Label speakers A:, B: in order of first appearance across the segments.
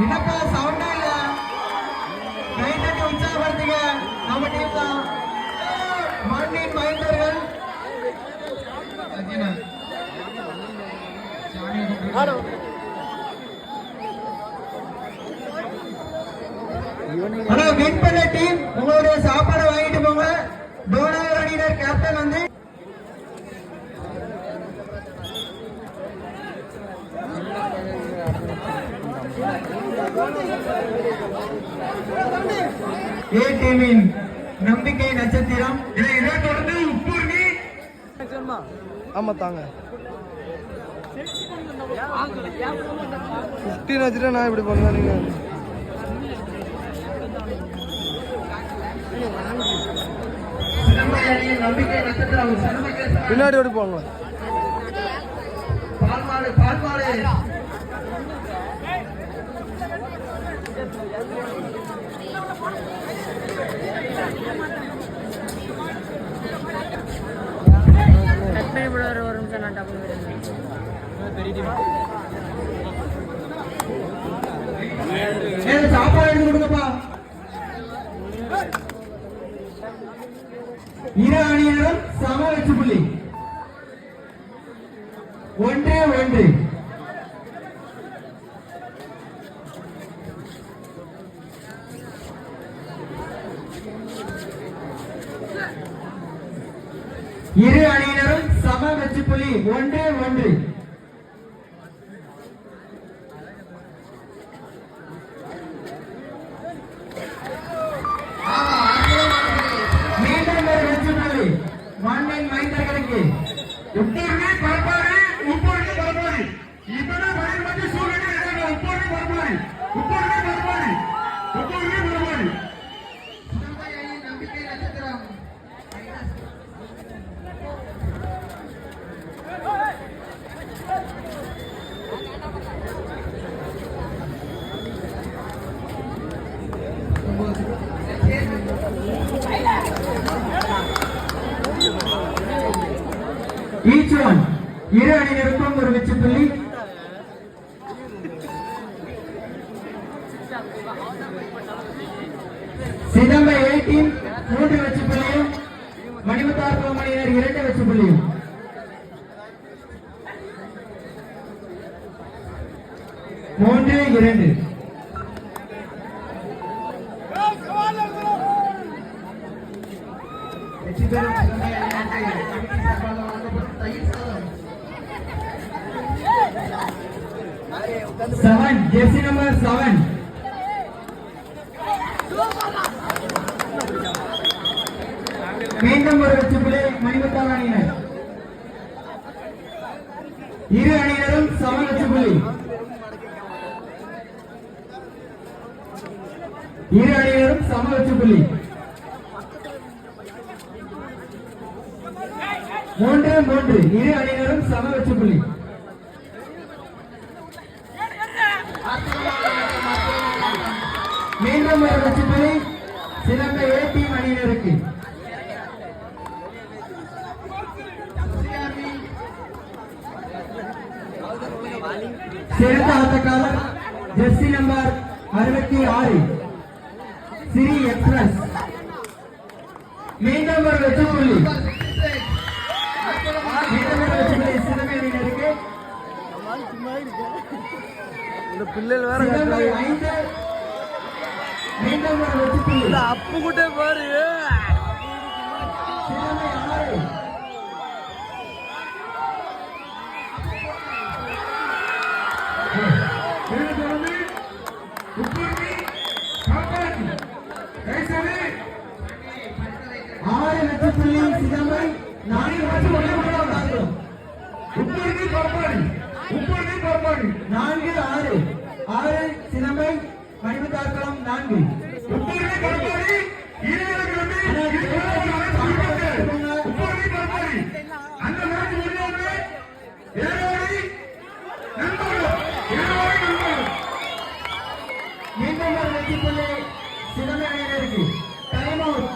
A: என்னப்பா சவுண்டே இல்ல, கை தட்டி உற்சாகப்படுத்துங்க. நம்ம டீம் தான் மண்ணின் மைந்தர்கள். ஹலோ, வின் பண்ண டீம் உங்களுடைய சாப்பாடை வாங்கிட்டு போங்க. டோனர் அணியினர் கேப்டன் வந்து ஏ டீமின் நம்பிக்கை நட்சத்திரம். இதை தொடர்ந்து உப்பூர்ணி.
B: ஆமா தாங்க 15 வச்சுட்டு நான் இப்படி பண்ணுவேன். நீங்க
A: நம்பிக்கை நட்சத்திரம்
B: பின்னாடி ஓடி போங்க.
A: பால்மாடு பால்மாடு சாப்பாடு எடுத்து கொடுங்கப்பா. இரு அணியினரும் சம வெற்றி புள்ளி 1-1. இரு அணியினரும் சம வெற்றி புள்ளி 1-1. மீண்டும் ஒரு வெற்றி புள்ளி மண்ணின் மைந்தர்களுக்கு. உப்பூர்ணி பரப்பாரி, உப்பூர்ணி பரப்பாரி. இப்பதான் வயல் வந்து சூழ்நிலை உப்பூர்ணி பரப்பாரி, உப்பூர்ணி பரப்பாரி, உப்பூர்ணி பரப்பாரி. நம்பிக்கை நட்சத்திரம் each one. இரு அணியினருக்கும் ஒரு வெற்றி புள்ளி. சிதம்பர 18 3 வெற்றி புள்ளியும், மணிமுத்தார் கோமணியினர் 2 வெற்றி புள்ளியும். மூன்று 2. Seven, jersey number 7. மீண்டும் ஒரு வெற்றி புள்ளி மணிமுத்தார் அணியினர். இரு அணியினரும் சம வெற்றி புள்ளி. இரு அணியினரும் சம வெற்றி புள்ளி 3-3. இரு அணியினரும் சம வெற்றி புள்ளி. மீண்டும் ஒரு வெற்றி புள்ளி சிறந்த ஏ டீம் அணியினருக்கு. சிறந்த ஆட்டக்காரர் ஜெர்சி நம்பர் 66 சிறி எக்ஸ்பிரஸ். மீண்டும் ஒரு வெற்றி புள்ளி. மீண்டும் ஒரு வெற்றி புள்ளி சிறந்த அணியினருக்கு.
B: இந்த பிள்ளைகள் வேற
A: 5. மீண்டும் ஒரு வெற்றி புள்ளி.
B: அப்பு கூட பாரு.
A: சிறந்த 6. வெற்றி புள்ளி சிதம்பரை 4 வெற்றி உடனே உப்பூர்ணி பரப்பாடி, உப்பூர்ணி பரப்பாடி 4-6. 6 சிதம்பரை, மணிமுத்தார்குளம் 4. உப்பூர்ணி பரப்பாடி உப்பூர்ணி பரப்பாடி. அந்த மேட்ச் முடிஞ்சோடனே ஏழோடி நண்பர்கள், ஏழோடி நண்பர்கள். மீண்டும் ஒரு வெற்றி புள்ளி சிதம்பர அணியினருக்கு. Time out.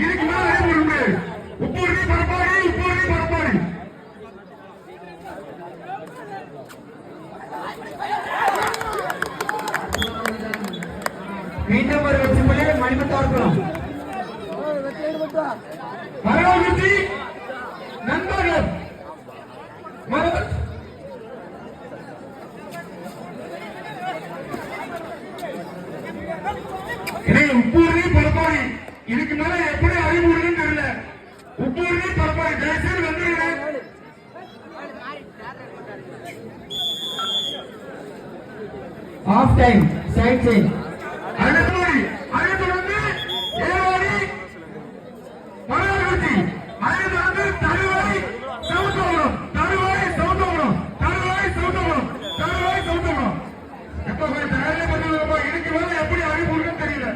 A: இதுக்கு மேலே உப்பூர்ணி பரப்பாடி, உப்பூர்ணி பரப்பாடி. மீண்டும் ஒரு வெற்றி புள்ளி மணிமுத்தார்குளம். மரவாக்குறிச்சி நண்பர்கள் உப்பூர்ணி பரப்பாடி இதுக்கு மேல எப்படி அறிவுறுன்னு தெரியல. உப்பூர்ணி பரப்பாடி தயவுசெய்து வந்துருங்க. Half time side change. அடுத்து வந்து ஏவாடி மரவாக்குறிச்சி, அடுத்து வந்து தருவாய் சவுத்தோகுளம், தருவாய் சவுத்தோகுளம், தருவாய் சவுத்தோகுளம், தருவாய் சவுத்தோகுளம். எப்ப போய் தயாரிலே பண்ணுவோம் இதுக்கு மேல எப்படி அறிவுறுன்னு தெரியல.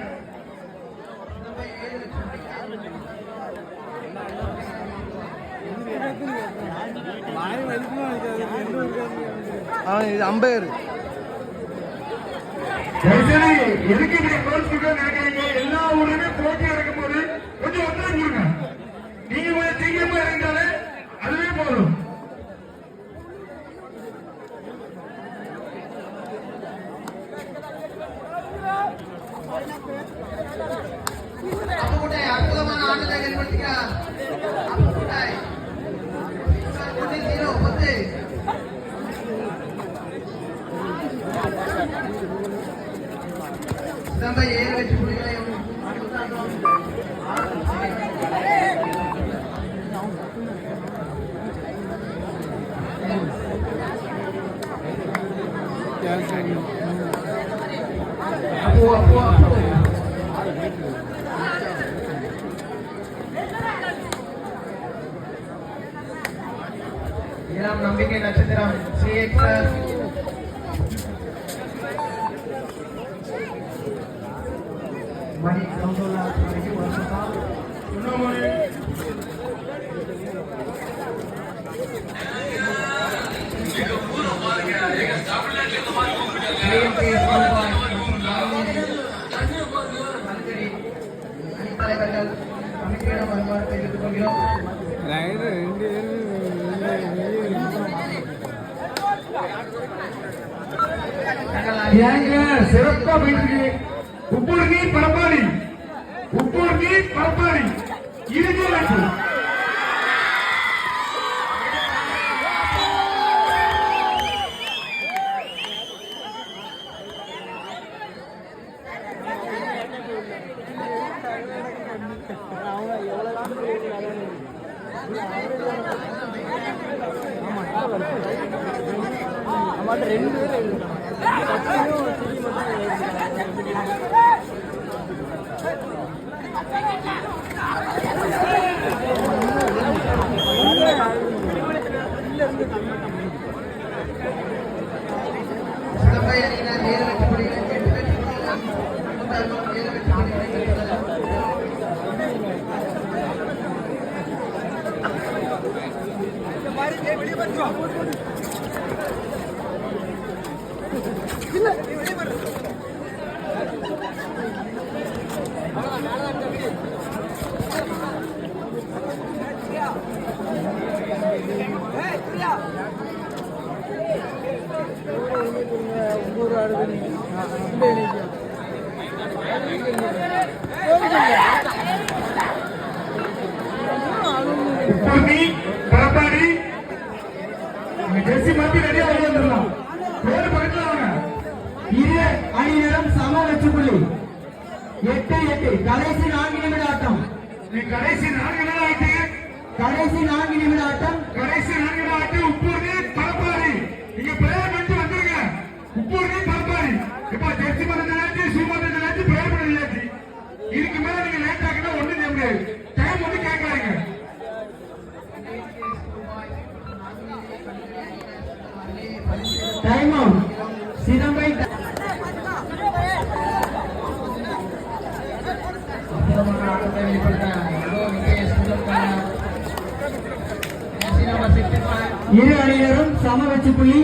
B: இது அம்பையர்.
A: எதுக்கு இப்படி கோல்ஸ் நினைக்கிறீங்க? எல்லா ஊருமே போட்டி நடக்கும் போது கொஞ்சம் ஒத்துழைப்பு கொடுங்க. நீங்க கொஞ்சம் சீக்கிரமா இருந்தாலே அதுவே போதும்.
C: அற்புதமான ஆட்டத்தை ஏற்படுத்துகிறார். சிதம்பை 7 வெற்றி புள்ளிகளை இளம் நம்பிக்கை நட்சத்திரம் CX மணி கவுண்டோலா தலைவர்கள் கமிட்டியிடம் வருமாறு தெரிவித்துக் கொள்கிறோம்.
A: சிறப்பா போயிட்டு உப்பூர்ணி பரப்பாடி, உப்பூர்ணி பரப்பாடி இறுதி வெற்றி.
C: சிதம்பை அணியினர் 7 வெற்றி புள்ளிகளை 8 வெற்றி புள்ளிகள் 7 வெற்றி புள்ளிகளை
A: உப்பூர்ணி பரப்பாடி ஜெர்சி மாத்தி ரெடியா வந்துடலாம். பேரு பக்கத்துல வாங்க. இரு அணியினரும் சம வெற்றி புள்ளி 8-8. கடைசி 4 நிமிட ஆட்டம். கடைசி 4 நிமிட ஆட்டம். கடைசி 4 நிமிட ஆட்டம். கடைசி 4 நிமிட ஆட்டம். உப்பூர்ணி பரப்பாடி நீங்க பிரேயர் பண்ணிட்டு வந்துருங்க. உப்பூர்ணி பரப்பாடி இப்ப ஜெர்சி மாத்தி ஷூ மாத்தி பிரேயர் பண்ணியாச்சு. இதுக்கு மேல நீங்க லேட் ஆகினா ஒண்ணு செய்ய முடியாது. டைம் வந்து கேட்காதீங்க. Time out. சிதம்பை
C: ஆட்டத்தை வெளிப்படுத்த
A: இரு அணியினரும் சம வெற்றி புள்ளி.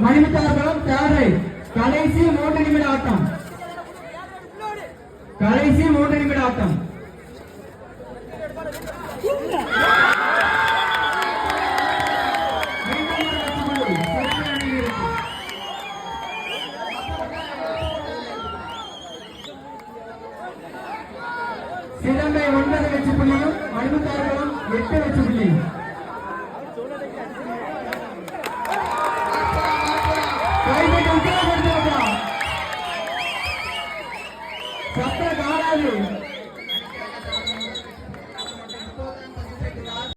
A: மணிமுத்தார்குளம் தேர்ரை. கடைசி 3 நிமிட ஆட்டம். கடைசி 3 நிமிட ஆட்டம். மீண்டும் வச்சு புள்ளியும் மணிமுத்தாறுகளும் 8 வச்சு புள்ளி. கைப்பற்றி உத்தரவு கொடுத்திருக்கோம். சத்த காலாது